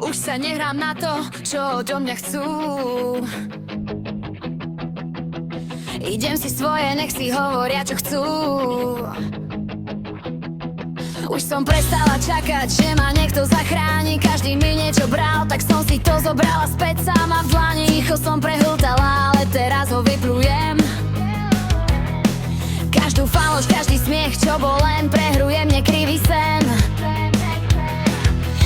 Už sa nehrám na to, čo odo mňa chcú. Idem si svoje, nech si hovoria, čo chcú. Už som prestala čakať, že ma niekto zachráni. Každý mi niečo bral, tak som si to zobrala späť sama v dlani. Ticho som prehltala, ale teraz ho vyplujem. Každú faloš, každý smiech, čo bol len pre hru, je mne krivý sen.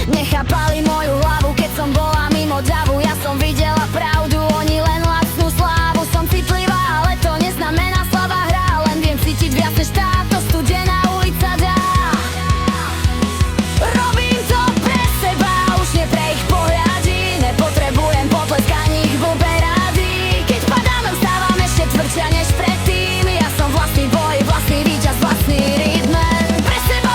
Nechápali moju hlavu, keď som bola mimo davu. Ja som videla pravdu, oni len lacnú slávu. Som citlivá, ale to neznamená slabá hra. Len viem cítiť viac než táto studená ulica dá. Robím to pre seba, už nie pre ich pohľady. Nepotrebujem potlesk ani ich blbé rady. Keď padáme, vstávam ešte tvrdšia než predtým. Ja som vlastný boj, vlastný víťaz, vlastný rytmen. Pre seba,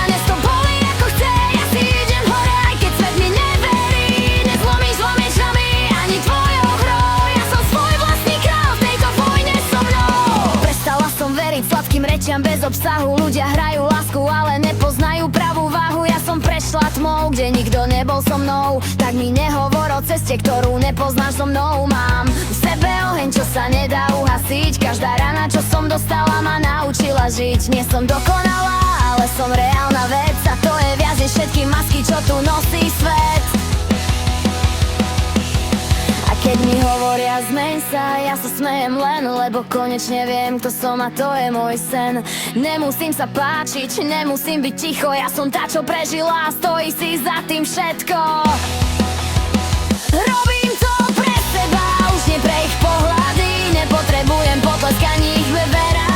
dnes to bolí ako chce. Ja si idem hore, aj keď svet mi neverí. Nezlomíš nami ani tvojou hrou. Ja som svoj vlastný král v tejto vojne so mnou. Prestala som veriť sladkým rečiam bez obsahu. Ľudia hrajú lásku, ale nepoznajú pravú váhu. Ja som prešla tmou, kde nikto nebol so mnou. Tak mi nehovor o ceste, ktorú nepoznáš so mnou. Mám v sebe oheň, čo sa nedá uhasiť. Každá rana, čo som dostala, ma naučila žiť. Nie som dokonalá, ale som reálna vec. A to je viac než všetky masky, čo tu nosí svet. A keď mi hovoria zmeň sa, ja sa smejem len, lebo konečne viem, kto som a to je môj sen. Nemusím sa páčiť, nemusím byť ticho. Ja som tá, čo prežila a stojí si za tým všetko. Robím to pre seba, už nie pre ich pohľady. Nepotrebujem potlesk ani ich veverá.